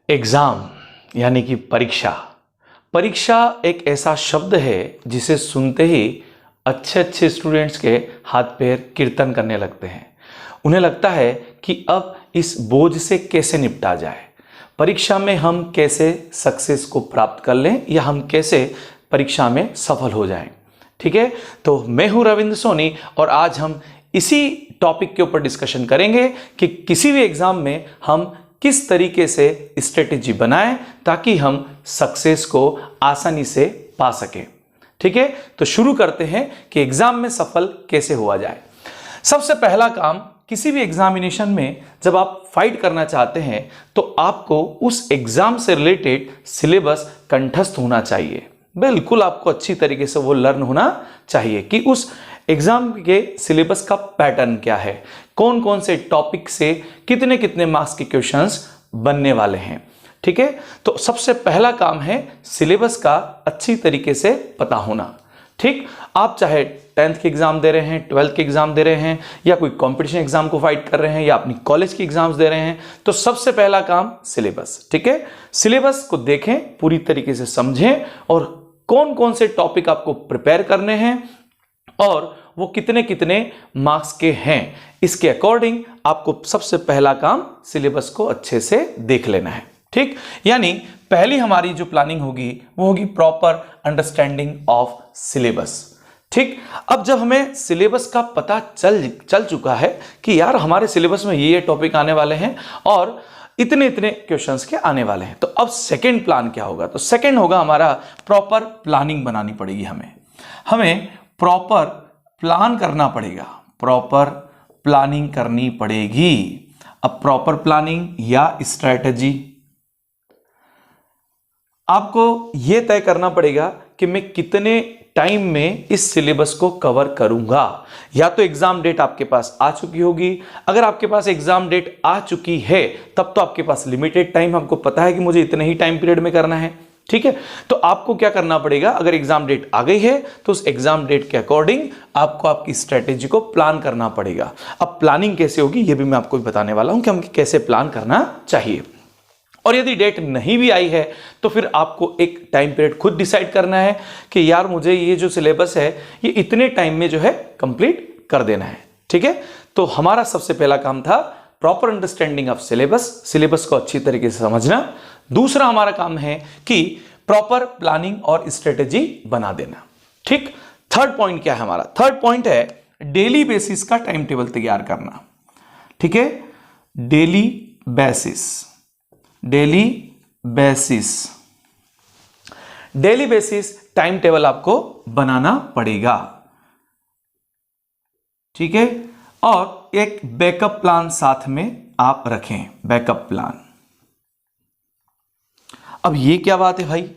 Exam यानी कि परीक्षा। परीक्षा एक ऐसा शब्द है जिसे सुनते ही अच्छे अच्छे स्टूडेंट्स के हाथ पैर कीर्तन करने लगते हैं। उन्हें लगता है कि अब इस बोझ से कैसे निपटा जाए, परीक्षा में हम कैसे सक्सेस को प्राप्त कर लें या हम कैसे परीक्षा में सफल हो जाएं। ठीक है, तो मैं हूं रविंद्र सोनी और आज हम इसी टॉपिक के ऊपर डिस्कशन करेंगे कि किसी भी एग्जाम में हम किस तरीके से स्ट्रेटेजी बनाएं ताकि हम सक्सेस को आसानी से पा सकें। ठीक है, तो शुरू करते हैं कि एग्जाम में सफल कैसे हुआ जाए। सबसे पहला काम, किसी भी एग्जामिनेशन में जब आप फाइट करना चाहते हैं तो आपको उस एग्जाम से रिलेटेड सिलेबस कंठस्थ होना चाहिए। बिल्कुल आपको अच्छी तरीके से वो लर्न होना चाहिए कि उस एग्जाम के सिलेबस का पैटर्न क्या है, कौन कौन से टॉपिक से कितने कितने मार्क्स के क्वेश्चंस बनने वाले हैं। ठीक है, तो सबसे पहला काम है सिलेबस का अच्छी तरीके से पता होना। ठीक, आप चाहे 10th के एग्जाम दे रहे हैं, 12th के एग्जाम दे रहे हैं या कोई कंपटीशन एग्जाम को फाइट कर रहे हैं या अपनी कॉलेज की एग्जाम्स दे रहे हैं, तो सबसे पहला काम सिलेबस। ठीक है, सिलेबस को देखें, पूरी तरीके से समझें और कौन कौन से टॉपिक आपको प्रिपेयर करने हैं और वो कितने कितने मार्क्स के हैं, इसके अकॉर्डिंग आपको सबसे पहला काम सिलेबस को अच्छे से देख लेना है। ठीक, यानी पहली हमारी जो प्लानिंग होगी वो होगी प्रॉपर अंडरस्टैंडिंग ऑफ सिलेबस। ठीक, अब जब हमें सिलेबस का पता चल चुका है कि यार हमारे सिलेबस में ये टॉपिक आने वाले हैं और इतने इतने क्वेश्चंस के आने वाले हैं, तो अब सेकंड प्लान क्या होगा? तो सेकंड होगा हमारा प्रॉपर प्लानिंग बनानी पड़ेगी। हमें प्रॉपर प्लान करना पड़ेगा, प्रॉपर प्लानिंग करनी पड़ेगी। अब प्रॉपर प्लानिंग या स्ट्रैटेजी, आपको यह तय करना पड़ेगा कि मैं कितने टाइम में इस सिलेबस को कवर करूंगा। या तो एग्जाम डेट आपके पास आ चुकी होगी, अगर आपके पास एग्जाम डेट आ चुकी है तब तो आपके पास लिमिटेड टाइम, आपको पता है कि मुझे इतने ही टाइम पीरियड में करना है। ठीक है, तो आपको क्या करना पड़ेगा, अगर एग्जाम डेट आ गई है तो उस एग्जाम डेट के अकॉर्डिंग आपको आपकी स्ट्रेटेजी को प्लान करना पड़ेगा। अब प्लानिंग कैसे होगी ये भी मैं आपको बताने वाला हूं कि हमें कैसे प्लान करना चाहिए। और यदि डेट नहीं भी आई है तो फिर आपको एक टाइम पीरियड खुद डिसाइड करना है कि यार मुझे ये जो सिलेबस है ये इतने टाइम में जो है कंप्लीट कर देना है। ठीक है, तो हमारा सबसे पहला काम था proper understanding of syllabus, syllabus को अच्छी तरीके से समझना। दूसरा हमारा काम है कि प्रॉपर प्लानिंग और स्ट्रेटेजी बना देना। ठीक, थर्ड पॉइंट क्या है हमारा? थर्ड पॉइंट है डेली बेसिस का टाइम टेबल तैयार करना। ठीक है, डेली बेसिस टाइम टेबल आपको बनाना पड़ेगा। ठीक है, और एक बैकअप प्लान साथ में आप रखें, बैकअप प्लान। अब ये क्या बात है भाई?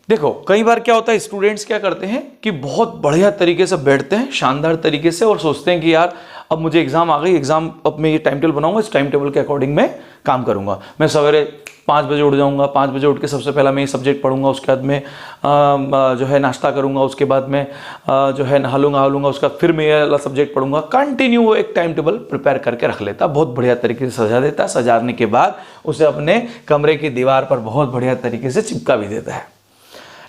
देखो कई बार क्या होता है, स्टूडेंट्स क्या करते हैं कि बहुत बढ़िया तरीके से बैठते हैं, शानदार तरीके से, और सोचते हैं कि यार अब मुझे एग्जाम आ गई, एग्जाम अब मैं ये टाइम टेबल बनाऊंगा, इस टाइम टेबल के अकॉर्डिंग मैं काम करूंगा। मैं सवेरे 5 बजे उठ जाऊंगा, 5 बजे उठ के सबसे पहला मैं ये सब्जेक्ट पढ़ूंगा, उसके बाद में जो है नाश्ता करूंगा, उसके बाद में जो है नहा लूंगा, उसका फिर मैं ये वाला सब्जेक्ट पढ़ूंगा। कंटिन्यू वो एक टाइम टेबल प्रिपेयर करके रख लेता, बहुत बढ़िया तरीके से सजा देता, सजाने के बाद उसे अपने कमरे की दीवार पर बहुत बढ़िया तरीके से चिपका भी देता है।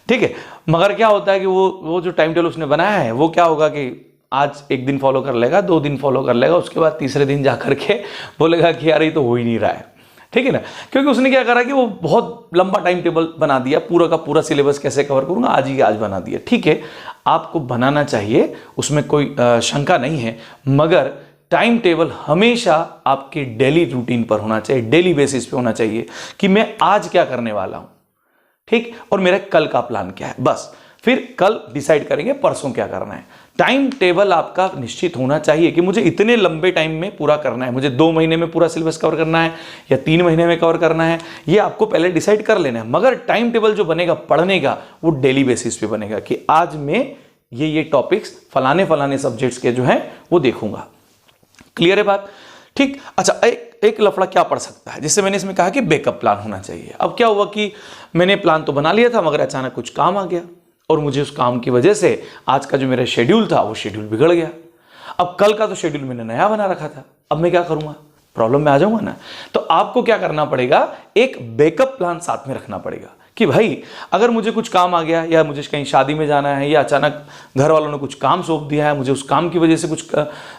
ठीक है, मगर क्या होता है कि वो जो टाइम टेबल उसने बनाया है वो क्या होगा कि आज एक दिन फॉलो कर लेगा, 2 दिन फॉलो कर लेगा, उसके बाद तीसरे दिन जाकर के बोलेगा कि यार ये तो हो ही नहीं रहा है। ठीक है ना, क्योंकि उसने क्या करा कि वो बहुत लंबा टाइम टेबल बना दिया, पूरा का पूरा सिलेबस कैसे कवर करूंगा आज ही आज बना दिया। ठीक है, आपको बनाना चाहिए, उसमें कोई शंका नहीं है, मगर टाइम टेबल हमेशा आपके डेली रूटीन पर होना चाहिए, डेली बेसिस पे होना चाहिए कि मैं आज क्या करने वाला हूं। ठीक, और मेरा कल का प्लान क्या है, बस फिर कल डिसाइड करेंगे परसों क्या करना है। टाइम टेबल आपका निश्चित होना चाहिए कि मुझे इतने लंबे टाइम में पूरा करना है, मुझे 2 महीने में पूरा सिलेबस कवर करना है या 3 महीने में कवर करना है, ये आपको पहले डिसाइड कर लेना है। मगर टाइम टेबल जो बनेगा पढ़ने का वो डेली बेसिस पे बनेगा कि आज मैं ये टॉपिक्स फलाने सब्जेक्ट्स के जो हैं वो देखूंगा। क्लियर है बात? ठीक, अच्छा एक लफड़ा क्या पड़ सकता है, जिससे मैंने इसमें कहा कि बैकअप प्लान होना चाहिए। अब क्या हुआ कि मैंने प्लान तो बना लिया था मगर अचानक कुछ काम आ गया और मुझे उस काम की वजह से आज का जो मेरा शेड्यूल था वो शेड्यूल बिगड़ गया। अब कल का तो शेड्यूल मैंने नया बना रखा था, अब मैं क्या करूंगा? प्रॉब्लम में आ जाऊंगा ना। तो आपको क्या करना पड़ेगा, एक बैकअप प्लान साथ में रखना पड़ेगा कि भाई अगर मुझे कुछ काम आ गया या मुझे कहीं शादी में जाना है या अचानक घर वालों ने कुछ काम सौंप दिया है, मुझे उस काम की वजह से कुछ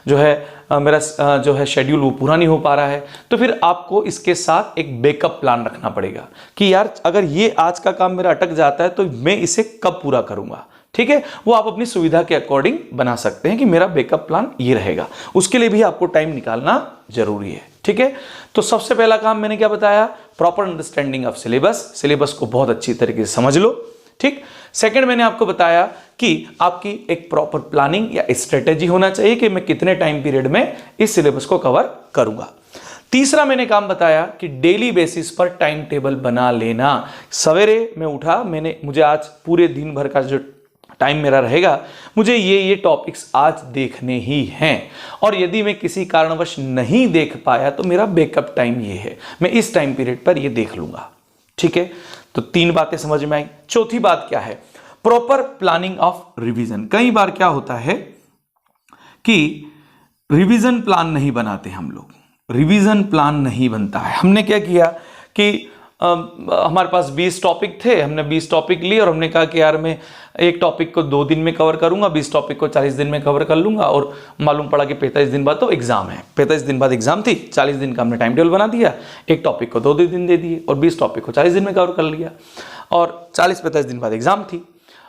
जो है मेरा जो है शेड्यूल वो पूरा नहीं हो पा रहा है, तो फिर आपको इसके साथ एक बैकअप प्लान रखना पड़ेगा कि यार अगर ये आज का काम मेरा अटक जाता है तो मैं इसे कब पूरा करूंगा। ठीक है, वो आप अपनी सुविधा के अकॉर्डिंग बना सकते हैं कि मेरा बैकअप प्लान ये रहेगा। उसके लिए भी आपको टाइम निकालना जरूरी है। ठीक है, तो सबसे पहला काम मैंने क्या बताया, proper understanding of syllabus, syllabus को बहुत अच्छी तरीके से समझ लो। ठीक, सेकंड मैंने आपको बताया कि आपकी एक प्रॉपर प्लानिंग या स्ट्रेटेजी होना चाहिए कि मैं कितने टाइम पीरियड में इस सिलेबस को कवर करूंगा। तीसरा मैंने काम बताया कि डेली बेसिस पर टाइम टेबल बना लेना। सवेरे मैं उठा, मुझे आज पूरे दिन भर का जो टाइम मेरा रहेगा, मुझे ये टॉपिक्स आज देखने ही हैं, और यदि मैं किसी कारणवश नहीं देख पाया तो मेरा बैकअप टाइम ये है, मैं इस टाइम पीरियड पर ये देख लूंगा। ठीक है, तो 3 बातें समझ में आई। चौथी बात क्या है, प्रॉपर प्लानिंग ऑफ रिवीजन। कई बार क्या होता है कि रिवीजन प्लान नहीं बनाते हम लोग, रिवीजन प्लान नहीं बनता है। हमने क्या किया कि हमारे पास 20 टॉपिक थे, हमने 20 टॉपिक लिए और हमने कहा कि यार मैं एक टॉपिक को 2 दिन में कवर करूंगा, 20 टॉपिक को 40 दिन में कवर कर लूंगा, और मालूम पड़ा कि 45 दिन बाद तो एग्जाम है, 45 दिन बाद एग्जाम थी, 40 दिन का हमने टाइम टेबल बना दिया, एक टॉपिक को 2 दिन दे दिए और 20 टॉपिक को 40 दिन में कवर कर लिया, और 40-45 दिन बाद एग्जाम थी।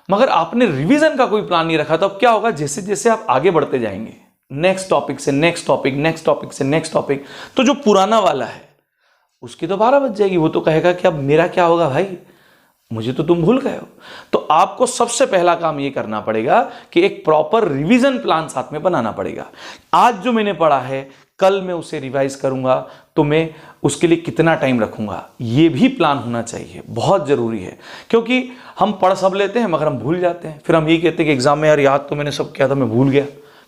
मगर आपने रिविजन का कोई प्लान नहीं रखा, तो अब क्या होगा, जैसे जैसे आप आगे बढ़ते जाएंगे, नेक्स्ट टॉपिक से नेक्स्ट टॉपिक, नेक्स्ट टॉपिक से नेक्स्ट टॉपिक, तो जो पुराना वाला है उसकी तो 12 बज जाएगी, वो तो कहेगा कि अब मेरा क्या होगा भाई, मुझे तो तुम भूल गए हो। तो आपको सबसे पहला काम ये करना पड़ेगा कि एक प्रॉपर रिवीजन प्लान साथ में बनाना पड़ेगा। आज जो मैंने पढ़ा है कल मैं उसे रिवाइज करूंगा, तो मैं उसके लिए कितना टाइम रखूंगा, ये भी प्लान होना चाहिए, बहुत जरूरी है। क्योंकि हम पढ़ सब लेते हैं मगर हम भूल जाते हैं, फिर हम ये कहते हैं कि एग्जाम में यार याद तो मैंने सब किया था, मैं भूल गया।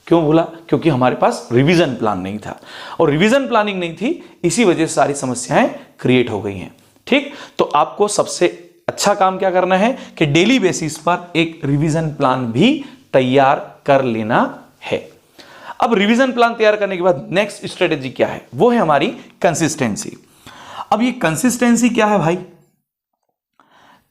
क्यों भूला? क्योंकि हमारे पास रिवीजन प्लान नहीं था, और रिवीजन प्लानिंग नहीं थी, इसी वजह से सारी समस्याएं क्रिएट हो गई हैं। ठीक, तो आपको सबसे अच्छा काम क्या करना है कि डेली बेसिस पर एक रिवीजन प्लान भी तैयार कर लेना है। अब रिवीजन प्लान तैयार करने के बाद नेक्स्ट स्ट्रेटेजी क्या है, वो है हमारी कंसिस्टेंसी। अब ये कंसिस्टेंसी क्या है भाई,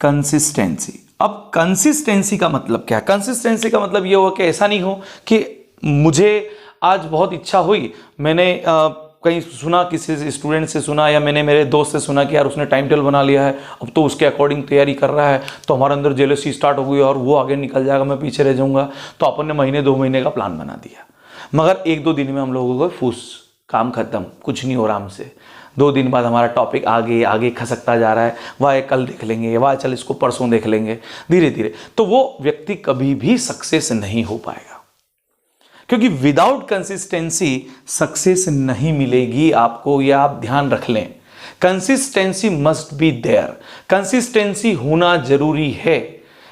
कंसिस्टेंसी। अब कंसिस्टेंसी का मतलब क्या है? कंसिस्टेंसी का मतलब ये हुआ कि ऐसा नहीं हो कि मुझे आज बहुत इच्छा हुई, मैंने कहीं सुना, किसी स्टूडेंट से सुना या मैंने मेरे दोस्त से सुना कि यार उसने टाइम टेबल बना लिया है, अब तो उसके अकॉर्डिंग तैयारी कर रहा है, तो हमारे अंदर जेलसी स्टार्ट हो गई और वो आगे निकल जाएगा, मैं पीछे रह जाऊंगा। तो अपन ने महीने 2 महीने का प्लान बना दिया, मगर 1-2 दिन में हम लोगों को फूस, काम खत्म, कुछ नहीं हो रहा हमसे। 2 दिन बाद हमारा टॉपिक आगे आगे खसकता जा रहा है, वाह कल देख लेंगे, वाह चल इसको परसों देख लेंगे, धीरे धीरे। तो वो व्यक्ति कभी भी सक्सेस नहीं हो पाएगा, क्योंकि विदाउट कंसिस्टेंसी सक्सेस नहीं मिलेगी आपको, यह आप ध्यान रख लें। Consistency must be there, consistency होना जरूरी है,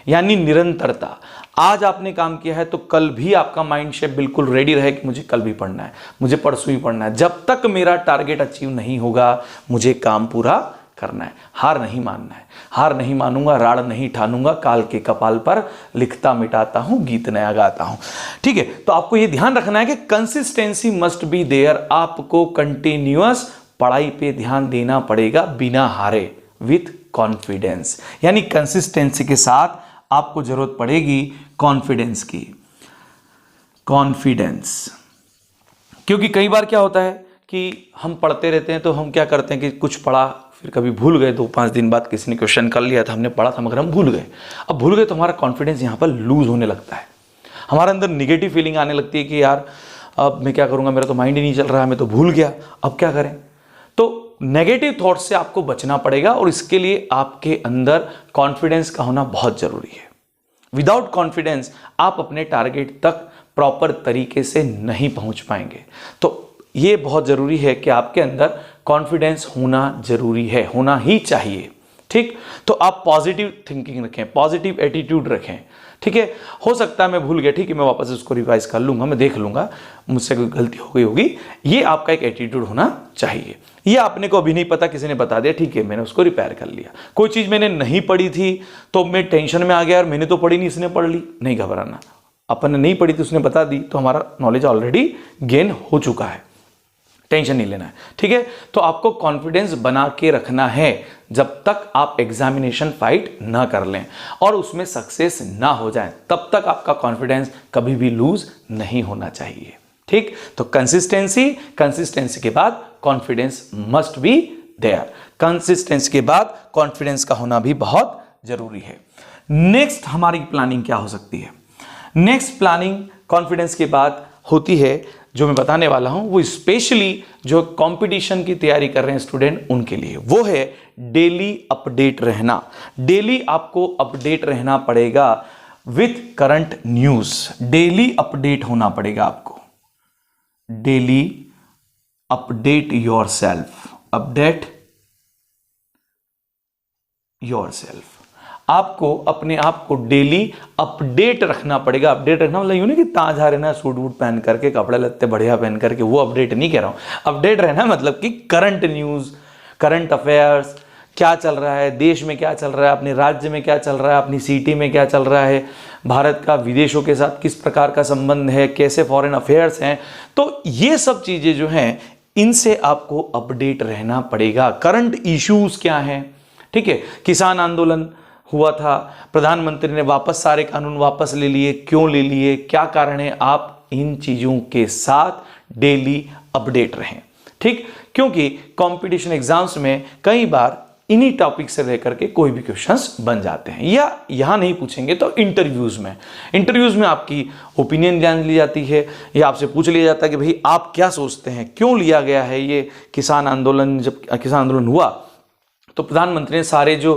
यानी निरंतरता। आज आपने काम किया है तो कल भी आपका माइंड शेप बिल्कुल रेडी रहे कि मुझे कल भी पढ़ना है, मुझे परसों ही पढ़ना है। जब तक मेरा टारगेट अचीव नहीं होगा मुझे काम पूरा करना है, हार नहीं मानना है। हार नहीं मानूंगा, राड़ नहीं ठानूंगा, काल के कपाल पर लिखता मिटाता हूं, गीत नया गाता हूं। ठीक है, तो आपको यह ध्यान रखना है कि कंसिस्टेंसी मस्ट बी देयर। आपको कंटिन्यूअस पढ़ाई पे ध्यान देना पड़ेगा बिना हारे, विथ कॉन्फिडेंस। यानी कंसिस्टेंसी के साथ आपको जरूरत पड़ेगी कॉन्फिडेंस की, कॉन्फिडेंस। क्योंकि कई बार क्या होता है कि हम पढ़ते रहते हैं, तो हम क्या करते हैं कि कुछ पढ़ा, फिर कभी भूल गए, 2-5 दिन बाद किसी ने क्वेश्चन कर लिया था, हमने पढ़ा था मगर हम भूल गए। अब भूल गए तो हमारा कॉन्फिडेंस यहाँ पर लूज होने लगता है, हमारे अंदर निगेटिव फीलिंग आने लगती है कि यार अब मैं क्या करूँगा, मेरा तो माइंड ही नहीं चल रहा है, मैं तो भूल गया, अब क्या करें। तो नेगेटिव थॉट से आपको बचना पड़ेगा, और इसके लिए आपके अंदर कॉन्फिडेंस का होना बहुत जरूरी है। विदाउट कॉन्फिडेंस आप अपने टारगेट तक प्रॉपर तरीके से नहीं पहुंच पाएंगे। तो ये बहुत ज़रूरी है कि आपके अंदर कॉन्फिडेंस होना जरूरी है, होना ही चाहिए। ठीक, तो आप पॉजिटिव थिंकिंग रखें, पॉजिटिव एटीट्यूड रखें। ठीक है, हो सकता है मैं भूल गया, ठीक है मैं वापस उसको रिवाइज कर लूंगा, मैं देख लूंगा, मुझसे कोई गलती हो गई होगी, ये आपका एक एटीट्यूड होना चाहिए। ये आपने को अभी नहीं पता, किसी ने बता दिया, ठीक है मैंने उसको रिपेयर कर लिया। कोई चीज़ मैंने नहीं पढ़ी थी तो मैं टेंशन में आ गया, यार मैंने तो पढ़ी नहीं, इसने पढ़ ली, नहीं घबराना। अपन ने नहीं पढ़ी थी, उसने बता दी, तो हमारा नॉलेज ऑलरेडी गेन हो चुका है। टेंशन नहीं लेना है, ठीक है। तो आपको कॉन्फिडेंस बना के रखना है जब तक आप एग्जामिनेशन फाइट ना कर लें और उसमें सक्सेस ना हो जाए, तब तक आपका कॉन्फिडेंस कभी भी लूज नहीं होना चाहिए, ठीक। तो कंसिस्टेंसी के बाद confidence must be there, consistency के बाद कॉन्फिडेंस का होना भी बहुत जरूरी है। नेक्स्ट हमारी प्लानिंग क्या हो सकती है? नेक्स्ट प्लानिंग कॉन्फिडेंस के बाद होती है, जो मैं बताने वाला हूं वो स्पेशली जो कंपटीशन की तैयारी कर रहे हैं स्टूडेंट उनके लिए, वो है डेली अपडेट रहना। डेली आपको अपडेट रहना पड़ेगा with current news, daily update होना पड़ेगा आपको। Daily update yourself, update yourself, आपको अपने आप को डेली अपडेट रखना पड़ेगा। अपडेट रखना मतलब यूं नहीं कि ताज आ रहना सूट वूट पहन करके, कपड़े लत्ते बढ़िया पहन करके, वो अपडेट नहीं कह रहा हूं। अपडेट रहना मतलब कि करंट न्यूज, करंट अफेयर्स, क्या चल रहा है देश में, क्या चल रहा है अपने राज्य में, क्या चल रहा है अपनी सिटी में, क्या चल रहा है, भारत का विदेशों के साथ किस प्रकार का संबंध है, कैसे फॉरेन अफेयर्स हैं। तो ये सब चीजें जो हैं इनसे आपको अपडेट रहना पड़ेगा। करंट इश्यूज क्या हैं, ठीक है। किसान आंदोलन हुआ था, प्रधानमंत्री ने वापस सारे कानून वापस ले लिए, क्यों ले लिए, क्या कारण है, आप इन चीजों के साथ डेली अपडेट रहें, ठीक। क्योंकि कंपटीशन एग्जाम्स में कई बार इन्हीं टॉपिक से लेकर के कोई भी क्वेश्चंस बन जाते हैं, या यहां नहीं पूछेंगे तो इंटरव्यूज में आपकी ओपिनियन जान ली जाती है, या आपसे पूछ लिया जाता है कि भाई आप क्या सोचते हैं, क्यों लिया गया है ये किसान आंदोलन। जब किसान आंदोलन हुआ तो प्रधानमंत्री ने सारे जो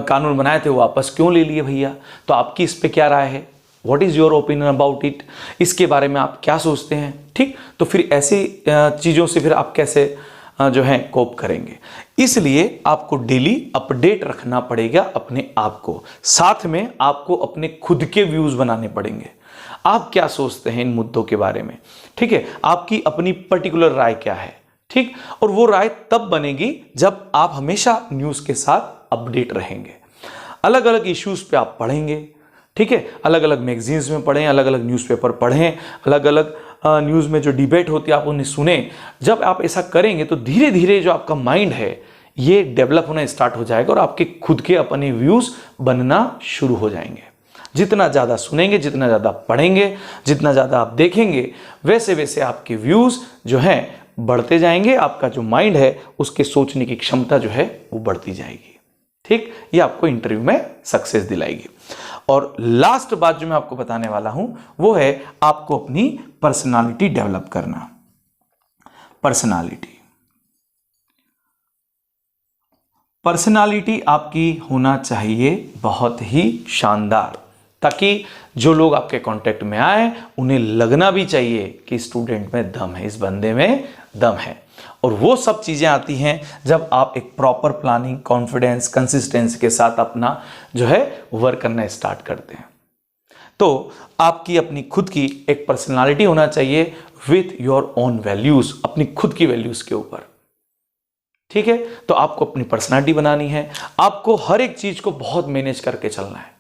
कानून बनाए थे वो वापस क्यों ले लिए भैया, तो आपकी इस पे क्या राय है, what is your opinion about it, इसके बारे में आप क्या सोचते हैं, ठीक। तो फिर ऐसी चीज़ों से फिर आप कैसे जो है कोप करेंगे। इसलिए आपको डेली अपडेट रखना पड़ेगा अपने आप को। साथ में आपको अपने खुद के व्यूज बनाने पड़ेंगे, आप क्या सोचते हैं इन मुद्दों के बारे में, ठीक है। आपकी अपनी पर्टिकुलर राय क्या है, ठीक। और वो राय तब बनेगी जब आप हमेशा न्यूज के साथ अपडेट रहेंगे। अलग अलग इश्यूज पे आप पढ़ेंगे, ठीक है। अलग अलग मैगजीन्स में पढ़ें, अलग अलग न्यूज़पेपर पढ़ें, अलग अलग न्यूज़ में जो डिबेट होती है आप उन्हें सुने। जब आप ऐसा करेंगे तो धीरे धीरे जो आपका माइंड है ये डेवलप होना स्टार्ट हो जाएगा और आपके खुद के अपने व्यूज़ बनना शुरू हो जाएंगे। जितना ज़्यादा सुनेंगे, जितना ज़्यादा पढ़ेंगे, जितना ज़्यादा आप देखेंगे, वैसे वैसे आपके व्यूज़ जो हैं बढ़ते जाएंगे। आपका जो माइंड है उसके सोचने की क्षमता जो है वो बढ़ती जाएगी, ठीक। ये आपको इंटरव्यू में सक्सेस दिलाएगी। और लास्ट बात जो मैं आपको बताने वाला हूं वो है आपको अपनी पर्सनालिटी डेवलप करना। पर्सनालिटी आपकी होना चाहिए बहुत ही शानदार, ताकि जो लोग आपके कांटेक्ट में आए उन्हें लगना भी चाहिए कि स्टूडेंट में दम है, इस बंदे में दम है। और वो सब चीज़ें आती हैं जब आप एक प्रॉपर प्लानिंग, कॉन्फिडेंस, कंसिस्टेंसी के साथ अपना जो है वर्क करना स्टार्ट करते हैं। तो आपकी अपनी खुद की एक पर्सनालिटी होना चाहिए विथ योर ओन वैल्यूज, अपनी खुद की वैल्यूज के ऊपर, ठीक है। तो आपको अपनी पर्सनालिटी बनानी है, आपको हर एक चीज को बहुत मैनेज करके चलना है।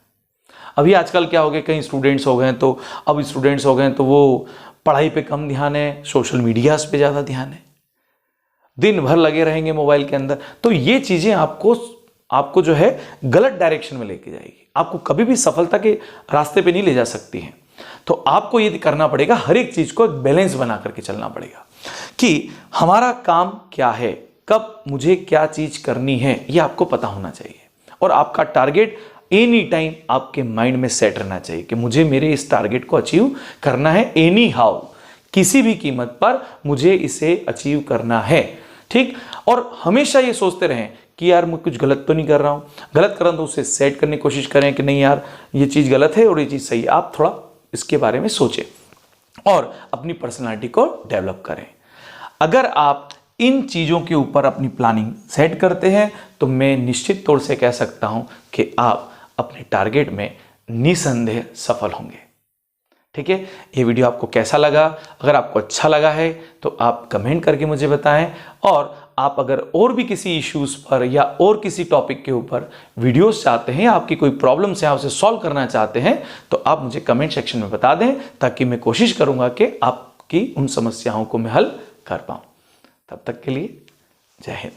अभी आजकल क्या हो गया, कई स्टूडेंट्स हो गए तो अब स्टूडेंट्स हो गए तो वो पढ़ाई पे कम ध्यान है, सोशल मीडियाज पे ज़्यादा ध्यान है, दिन भर लगे रहेंगे मोबाइल के अंदर। तो ये चीज़ें आपको जो है गलत डायरेक्शन में लेके जाएगी, आपको कभी भी सफलता के रास्ते पे नहीं ले जा सकती हैं। तो आपको ये करना पड़ेगा, हर एक चीज़ को एक बैलेंस बना करके चलना पड़ेगा कि हमारा काम क्या है, कब मुझे क्या चीज़ करनी है, ये आपको पता होना चाहिए। और आपका टारगेट एनी टाइम आपके माइंड में सेट रहना चाहिए कि मुझे मेरे इस टारगेट को अचीव करना है, एनी हाउ, किसी भी कीमत पर मुझे इसे अचीव करना है, ठीक। और हमेशा ये सोचते रहें कि यार मैं कुछ गलत तो नहीं कर रहा हूँ, गलत कर रहा हूँ तो उसे सेट करने की कोशिश करें कि नहीं यार ये चीज़ गलत है और ये चीज़ सही है। आप थोड़ा इसके बारे में सोचें और अपनी पर्सनालिटी को डेवलप करें। अगर आप इन चीज़ों के ऊपर अपनी प्लानिंग सेट करते हैं तो मैं निश्चित तौर से कह सकता हूं कि आप अपने टारगेट में निसंदेह सफल होंगे, ठीक है। ये वीडियो आपको कैसा लगा? अगर आपको अच्छा लगा है तो आप कमेंट करके मुझे बताएं, और आप अगर और भी किसी इश्यूज़ पर या और किसी टॉपिक के ऊपर वीडियोस चाहते हैं, आपकी कोई प्रॉब्लम्स है, आप उसे सॉल्व करना चाहते हैं, तो आप मुझे कमेंट सेक्शन में बता दें, ताकि मैं कोशिश करूंगा कि आपकी उन समस्याओं को मैं हल कर पाऊँ। तब तक के लिए जय हिंद।